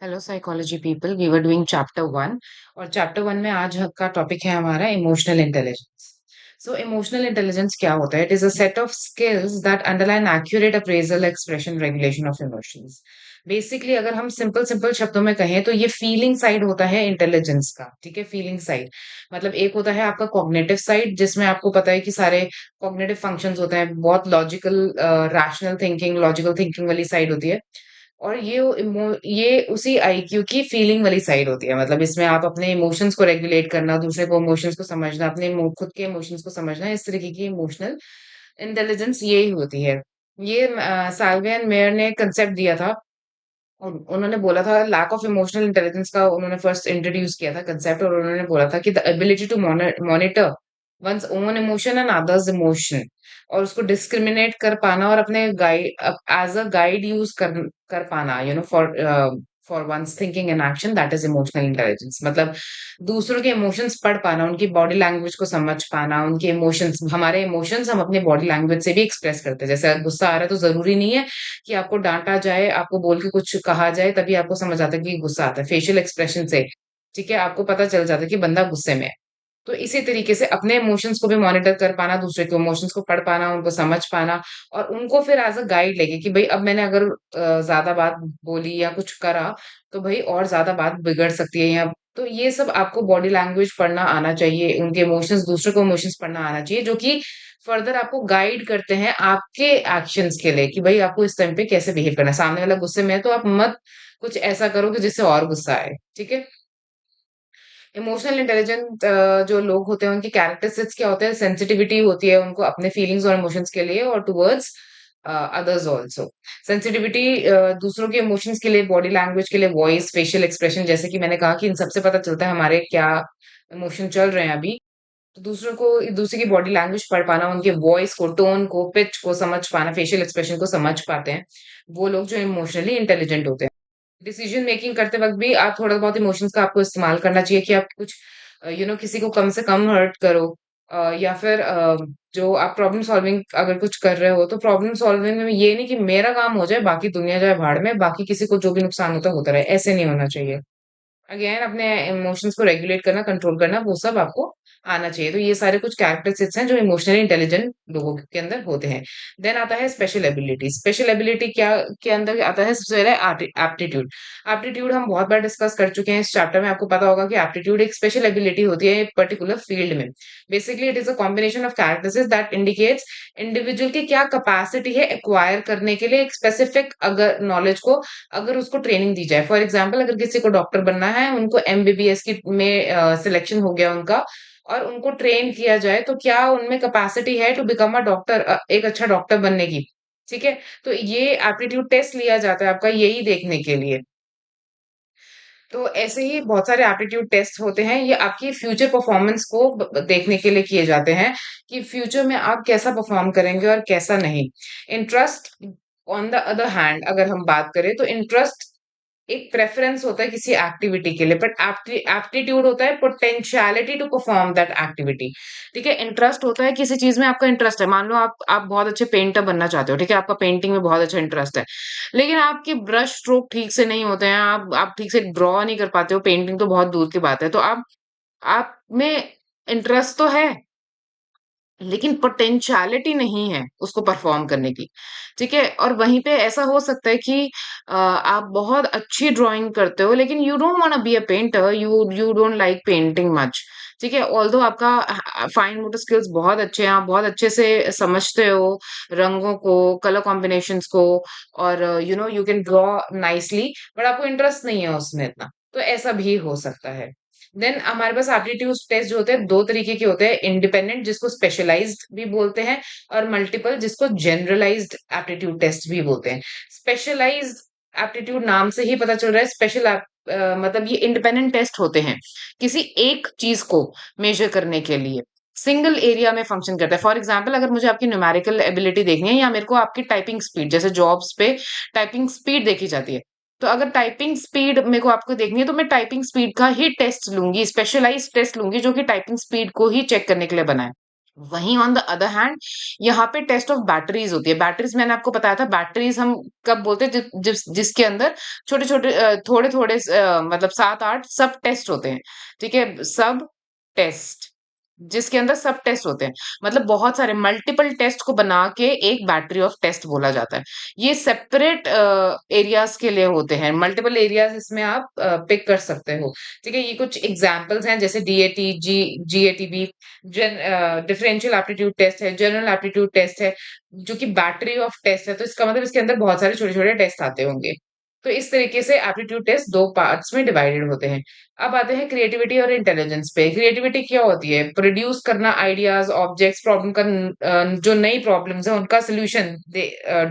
Hello psychology people, we were doing chapter one. और chapter one में आज का टॉपिक है हमारा emotional intelligence. So emotional intelligence क्या होता है? It is a set of skills that underline accurate appraisal, expression, regulation of emotions. Basically अगर हम सिंपल सिंपल शब्दों में कहें तो ये फीलिंग साइड होता है इंटेलिजेंस का। ठीक है, फीलिंग साइड मतलब एक होता है आपका कॉग्निटिव साइड, जिसमें आपको पता है कि सारे कॉग्निटिव फंक्शंस होते हैं, बहुत logical, rational thinking, logical thinking वाली साइड होती है। और ये उसी आईक्यू की फीलिंग वाली साइड होती है। मतलब इसमें आप अपने इमोशंस को रेगुलेट करना, दूसरे को इमोशंस को समझना, अपने खुद के इमोशंस को समझना, इस तरीके की इमोशनल इंटेलिजेंस यही होती है। ये साल्वियन मेयर ने कंसेप्ट दिया था। उन्होंने बोला था लैक ऑफ इमोशनल इंटेलिजेंस का उन्होंने फर्स्ट इंट्रोड्यूस किया था कंसेप्ट, और उन्होंने बोला था कि the ability to monitor one's own emotion and others emotion, और उसको डिस्क्रिमिनेट कर पाना और अपने guide as a guide use कर पाना, for one's thinking and action, that is emotional intelligence. मतलब दूसरों के इमोशंस पढ़ पाना, उनकी बॉडी लैंग्वेज को समझ पाना, उनके इमोशंस, हमारे इमोशंस हम अपने बॉडी लैंग्वेज से भी एक्सप्रेस करते हैं। जैसे गुस्सा आ रहा है तो जरूरी नहीं है कि आपको डांटा जाए, आपको बोल के कुछ कहा जाए तभी आपको समझ आता है कि गुस्सा आता है। फेशियल एक्सप्रेशन से, ठीक है, आपको पता चल जाता है कि बंदा गुस्से में है। तो इसी तरीके से अपने इमोशंस को भी मॉनिटर कर पाना, दूसरे के इमोशंस को पढ़ पाना, उनको समझ पाना, और उनको फिर एज़ अ गाइड लेके कि भई अब मैंने अगर ज़्यादा बात बोली या कुछ करा, तो भई और ज़्यादा बात बिगड़ सकती है, या तो ये सब आपको बॉडी लैंग्वेज पढ़ना आना चाहिए, उनके इमोशंस, दूसरों को इमोशंस पढ़ना आना चाहिए, जो कि फर्दर आपको गाइड करते हैं आपके एक्शंस के लिए कि भई आपको इस टाइम पे कैसे बिहेव करना है। सामने वाला गुस्से में है तो आप मत कुछ ऐसा करो कि जिससे और गुस्सा आए, ठीक है? इमोशनल इंटेलिजेंट जो लोग होते हैं उनकी कैरेक्टरिस्टिक्स क्या होते हैं? सेंसिटिविटी होती है उनको अपने फीलिंग्स और इमोशंस के लिए, और टुवर्ड्स अदर्स आल्सो। सेंसिटिविटी दूसरों के इमोशंस के लिए, बॉडी लैंग्वेज के लिए, वॉइस, फेशियल एक्सप्रेशन, जैसे कि मैंने कहा कि इन सबसे पता चलता है हमारे क्या इमोशन चल रहे हैं अभी। तो दूसरों को, दूसरे की बॉडी लैंग्वेज पढ़ पाना, उनके वॉइस को, टोन को, पिच को समझ पाना, फेशियल एक्सप्रेशन को समझ पाते हैं, वो लोग जो इमोशनली इंटेलिजेंट होते हैं। डिसीजन मेकिंग करते वक़्त भी आप थोड़ा बहुत इमोशंस का आपको इस्तेमाल करना चाहिए कि आप कुछ किसी को कम से कम हर्ट करो, या फिर जो आप प्रॉब्लम सॉल्विंग अगर कुछ कर रहे हो, तो प्रॉब्लम सॉल्विंग में ये नहीं कि मेरा काम हो जाए, बाकी दुनिया जाए भाड़ में, बाकी किसी को जो भी नुकसान होता है होता रहे, ऐसे नहीं होना चाहिए। अगेन अपने इमोशंस को रेगुलेट करना, कंट्रोल करना, वो सब आपको आना चाहिए। तो ये सारे कुछ कैरेक्टरिस्टिक्स हैं जो इमोशनली इंटेलिजेंट लोगों के अंदर होते हैं। देन आता है स्पेशल एबिलिटी। स्पेशल एबिलिटी क्या के अंदर आता है? सबसे पहले एप्टीट्यूड। एप्टीट्यूड हम बहुत बार डिस्कस कर चुके हैं इस चैप्टर में। आपको पता होगा कि एप्टीट्यूड एक स्पेशल एबिलिटी होती है एक पर्टिकुलर फील्ड में। Basically it is a combination of characteristics that indicates individual की क्या कैपेसिटी है एक्वायर करने के लिए एक स्पेसिफिक अगर नॉलेज को, अगर उसको ट्रेनिंग दी जाए। फॉर एग्जाम्पल अगर किसी को डॉक्टर बनना है, उनको एमबीबीएस की में सिलेक्शन हो गया उनका, और उनको ट्रेन किया जाए, तो क्या उनमें कैपेसिटी है टू बिकम अ डॉक्टर, एक अच्छा डॉक्टर बनने की। ठीक है, तो ये एप्टीट्यूड टेस्ट लिया जाता है आपका यही देखने के लिए। तो ऐसे ही बहुत सारे एप्टीट्यूड टेस्ट होते हैं, ये आपकी फ्यूचर परफॉर्मेंस को देखने के लिए किए जाते हैं कि फ्यूचर में आप कैसा परफॉर्म करेंगे और कैसा नहीं। Interest, on the other hand अगर हम बात करें, तो इंटरेस्ट एक प्रेफरेंस होता है किसी एक्टिविटी के लिए, बट एप्टीट्यूड होता है potentiality to perform that activity. ठीक है, इंटरेस्ट होता है किसी चीज में आपका इंटरेस्ट है, मान लो आप बहुत अच्छे पेंटर बनना चाहते हो, ठीक है, आपका पेंटिंग में बहुत अच्छा इंटरेस्ट है, लेकिन आपके ब्रश स्ट्रोक ठीक से नहीं होते हैं, आप ठीक से ड्रॉ नहीं कर पाते हो, पेंटिंग तो बहुत दूर की बात है, तो आप में इंटरेस्ट तो है, लेकिन पोटेंशियलिटी नहीं है उसको परफॉर्म करने की, ठीक है? और वहीं पे ऐसा हो सकता है कि आप बहुत अच्छी ड्राइंग करते हो, लेकिन you don't want to be a painter, you don't like painting much, ठीक है? ऑल्दो आपका फाइन मोटर स्किल्स बहुत अच्छे हैं, आप बहुत अच्छे से समझते हो रंगों को, कलर कॉम्बिनेशंस को, और you can draw nicely, but आपको इंटरेस्ट नहीं है उसमें इतना, तो ऐसा भी हो सकता है। देन हमारे पास एप्टीट्यूड टेस्ट जो होते हैं दो तरीके के होते हैं, इंडिपेंडेंट जिसको स्पेशलाइज्ड भी बोलते हैं, और मल्टीपल जिसको जनरलाइज्ड एप्टीट्यूड टेस्ट भी बोलते हैं। स्पेशलाइज्ड एप्टीट्यूड नाम से ही पता चल रहा है, मतलब ये इंडिपेंडेंट टेस्ट होते हैं किसी एक चीज को मेजर करने के लिए, सिंगल एरिया में फंक्शन करता है। फॉर एग्जाम्पल अगर मुझे आपकी न्यूमेरिकल एबिलिटी देखनी है, या मेरे को आपकी टाइपिंग स्पीड, जैसे जॉब्स पे टाइपिंग स्पीड देखी जाती है, तो अगर टाइपिंग स्पीड मेरे को आपको देखनी है, तो मैं टाइपिंग स्पीड का ही टेस्ट लूँगी, स्पेशलाइज़्ड टेस्ट लूँगी जो कि टाइपिंग स्पीड को ही चेक करने के लिए बना है। वहीं ऑन द अदर हैंड यहाँ पे टेस्ट ऑफ बैटरीज होती है। बैटरीज मैंने आपको बताया था, बैटरीज हम कब बोलते हैं जिसके अंदर छोटे छोटे थोड़े थोड़े मतलब 7-8 सब टेस्ट होते हैं। ठीक है, सब टेस्ट जिसके अंदर सब टेस्ट होते हैं, मतलब बहुत सारे मल्टीपल टेस्ट को बना के एक बैटरी ऑफ टेस्ट बोला जाता है। ये सेपरेट एरियाज के लिए होते हैं, मल्टीपल एरियाज इसमें आप पिक कर सकते हो। ठीक है, ये कुछ एग्जांपल्स हैं, जैसे डीएटी, जीएटीबी, डिफरेंशियल एप्टीट्यूड टेस्ट है, जनरल एप्टीट्यूड टेस्ट है, जो कि बैटरी ऑफ टेस्ट है। तो इसका मतलब इसके अंदर बहुत सारे छोटे छोटे टेस्ट आते होंगे। तो इस तरीके से एप्टीट्यूड टेस्ट दो पार्ट्स में डिवाइडेड होते हैं। अब आते हैं क्रिएटिविटी और इंटेलिजेंस पे। क्रिएटिविटी क्या होती है? प्रोड्यूस करना आइडियाज, ऑब्जेक्ट्स, प्रॉब्लम का जो नई प्रॉब्लम्स है उनका सोल्यूशन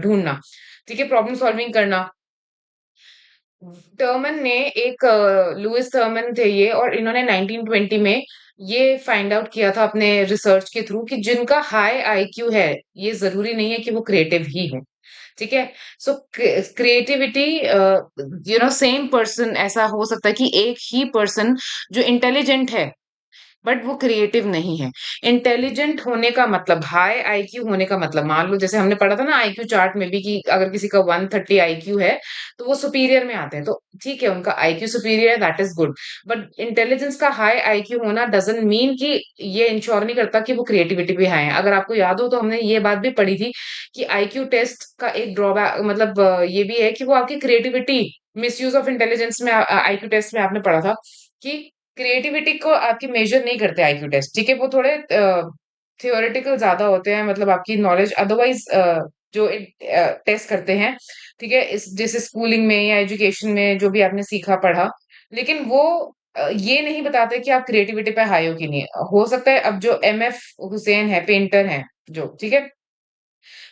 ढूंढना। ठीक है, प्रॉब्लम सॉल्विंग करना। टर्मन ने एक लुइस टर्मन थे ये, और इन्होंने 1920 में ये फाइंड आउट किया था अपने रिसर्च के थ्रू कि जिनका हाई आईक्यू है, ये जरूरी नहीं है कि वो क्रिएटिव ही हो। ठीक है, सो क्रिएटिविटी, सेम पर्सन, ऐसा हो सकता है कि एक ही पर्सन जो इंटेलिजेंट है बट वो क्रिएटिव नहीं है। इंटेलिजेंट होने का मतलब, हाई आईक्यू होने का मतलब, मान लो जैसे हमने पढ़ा था ना आईक्यू चार्ट में भी, कि अगर किसी का 130 आईक्यू है तो वो सुपीरियर में आते हैं। तो ठीक है, उनका आईक्यू सुपीरियर है, that is good. But intelligence का हाई आईक्यू होना डजंट मीन कि ये इंश्योर नहीं करता कि वो क्रिएटिविटी भी हाई है। अगर आपको याद हो तो हमने ये बात भी पढ़ी थी कि आईक्यू टेस्ट का एक ड्रॉबैक, मतलब ये भी है कि वो आपकी क्रिएटिविटी, मिसयूज ऑफ इंटेलिजेंस में आईक्यू टेस्ट में आपने पढ़ा था कि क्रिएटिविटी को आपकी मेजर नहीं करते आईक्यू टेस्ट। ठीक है, वो थोड़े थियोरेटिकल ज्यादा होते हैं, मतलब आपकी नॉलेज अदरवाइज जो टेस्ट करते हैं। ठीक है, इस जैसे स्कूलिंग में या एजुकेशन में जो भी आपने सीखा पढ़ा, लेकिन वो ये नहीं बताते कि आप क्रिएटिविटी पे हाई हो कि नहीं। हो सकता है अब जो एमएफ हुसैन है, पेंटर है जो, ठीक है,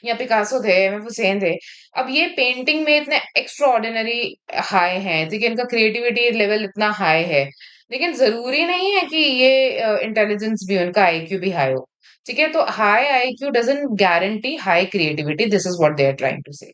या पिकासो थे, एमएफ हुसैन थे, अब ये पेंटिंग में इतने एक्स्ट्रा ऑर्डिनरी हाई हैं, ठीक है, इनका क्रिएटिविटी लेवल इतना हाई है, लेकिन जरूरी नहीं है कि ये इंटेलिजेंस भी, उनका आईक्यू भी हाई हो। ठीक है, तो high IQ doesn't guarantee high creativity, this is what they are trying to say.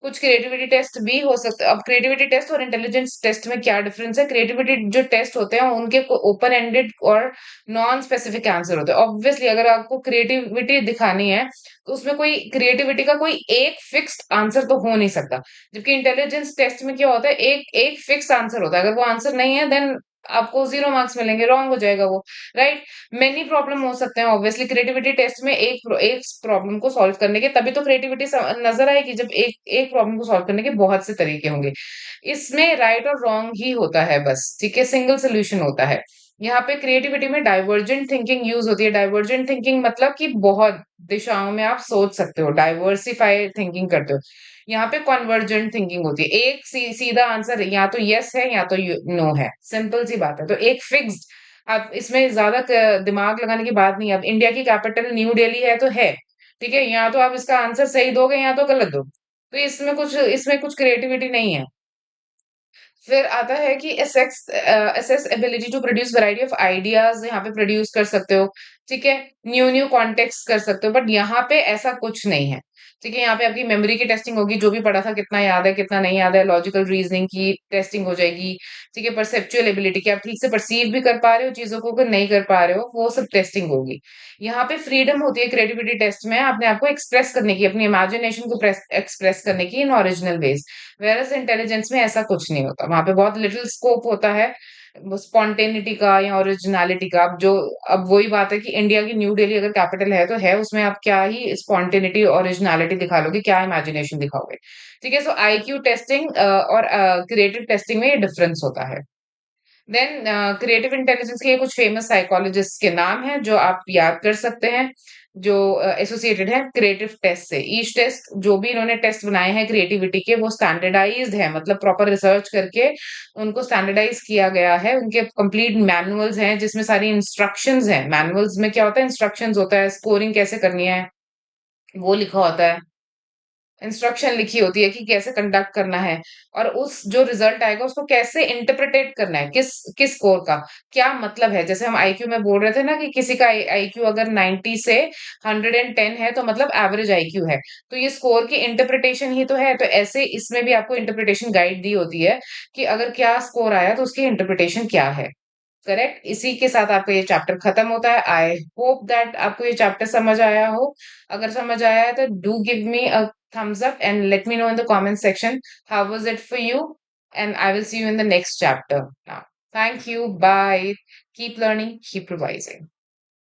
कुछ क्रिएटिविटी टेस्ट भी हो सकते हैं। अब क्रिएटिविटी टेस्ट और इंटेलिजेंस टेस्ट में क्या डिफरेंस है? क्रिएटिविटी जो टेस्ट होते हैं उनके ओपन एंडेड और नॉन स्पेसिफिक आंसर होते हैं। ऑब्वियसली अगर आपको क्रिएटिविटी दिखानी है तो उसमें कोई क्रिएटिविटी का कोई एक फिक्स्ड आंसर तो हो नहीं सकता। जबकि इंटेलिजेंस टेस्ट में क्या होता है, एक एक फिक्स आंसर होता है। अगर वो आंसर नहीं है देन आपको 0 मार्क्स मिलेंगे, रॉन्ग हो जाएगा वो, राइट? मेनी प्रॉब्लम हो सकते हैं ऑब्वियसली क्रिएटिविटी टेस्ट में, एक प्रॉब्लम को सॉल्व करने के, तभी तो क्रिएटिविटी नज़र आएगी जब एक एक प्रॉब्लम को सॉल्व करने के बहुत से तरीके होंगे। इसमें राइट और रॉन्ग ही होता है बस, ठीक है? सिंगल सॉल्यूशन होता है। यहाँ पे क्रिएटिविटी में डाइवर्जेंट थिंकिंग यूज होती है। डाइवर्जेंट थिंकिंग मतलब कि बहुत दिशाओं में आप सोच सकते हो, डाइवर्सिफाई थिंकिंग करते हो। यहाँ पे कन्वर्जेंट थिंकिंग होती है, एक सीधा आंसर या तो यस है या तो नो है, सिंपल सी बात है। तो एक फिक्स्ड, आप इसमें ज्यादा दिमाग लगाने की बात नहीं है। अब इंडिया की कैपिटल न्यू दिल्ली है तो है, ठीक है, या तो आप इसका आंसर सही दोगे या तो गलत दो। तो इसमें कुछ क्रिएटिविटी नहीं है। फिर आता है कि assess ability to produce variety of ideas, यहाँ पे प्रोड्यूस कर सकते हो। ठीक है, न्यू न्यू कॉन्टेक्स्ट कर सकते हो, बट यहाँ पे ऐसा कुछ नहीं है। ठीक है, यहाँ पे आपकी मेमोरी की टेस्टिंग होगी, जो भी पढ़ा था कितना याद है कितना नहीं याद है, लॉजिकल रीजनिंग की टेस्टिंग हो जाएगी। ठीक है, परसेप्चुअल एबिलिटी, कि आप ठीक से परसीव भी कर पा रहे हो चीजों को कि नहीं कर पा रहे हो, वो सब टेस्टिंग होगी। यहाँ पे फ्रीडम होती है क्रिएटिविटी टेस्ट में, अपने आप को एक्सप्रेस करने की, अपनी इमेजिनेशन को एक्सप्रेस करने की in original ways. Whereas intelligence में ऐसा कुछ नहीं होता, वहां पे बहुत लिटिल स्कोप होता है स्पॉन्टेनिटी का या ओरिजिनलिटी का। अब वही बात है कि इंडिया की न्यू दिल्ली अगर कैपिटल है तो है, उसमें आप क्या ही स्पॉन्टेनिटी ओरिजिनलिटी दिखा लोगे, क्या इमेजिनेशन दिखाओगे? ठीक है, सो आईक्यू टेस्टिंग और क्रिएटिव टेस्टिंग में ये डिफरेंस होता है। देन क्रिएटिव इंटेलिजेंस के कुछ फेमस साइकोलॉजिस्ट के नाम हैं जो आप याद कर सकते हैं, जो एसोसिएटेड है क्रिएटिव टेस्ट से। ईच टेस्ट, जो भी इन्होंने टेस्ट बनाए हैं क्रिएटिविटी के, वो स्टैंडर्डाइज्ड है, मतलब प्रॉपर रिसर्च करके उनको स्टैंडर्डाइज किया गया है। उनके कंप्लीट मैनुअल्स हैं जिसमें सारी इंस्ट्रक्शंस हैं। मैनुअल्स में क्या होता है, इंस्ट्रक्शंस होता है, स्कोरिंग कैसे करनी है वो लिखा होता है, इंस्ट्रक्शन लिखी होती है कि कैसे कंडक्ट करना है, और उस जो रिजल्ट आएगा उसको कैसे इंटरप्रिटेट करना है, किस किस स्कोर का क्या मतलब है। जैसे हम आईक्यू में बोल रहे थे ना कि किसी का आईक्यू अगर 90 से 110 है तो मतलब एवरेज आईक्यू है, तो ये स्कोर की इंटरप्रिटेशन ही तो है। तो ऐसे इसमें भी आपको इंटरप्रिटेशन गाइड दी होती है कि अगर क्या स्कोर आया तो उसकी इंटरप्रिटेशन क्या है। करेक्ट, इसी के साथ आपका ये चैप्टर खत्म होता है। आई होप दैट आपको ये चैप्टर समझ आया हो। अगर समझ आया है तो do give me a thumbs up and let me know in the comment section how was it for you, and I will see you in the next chapter now. Thank you, bye. Keep learning, keep revising.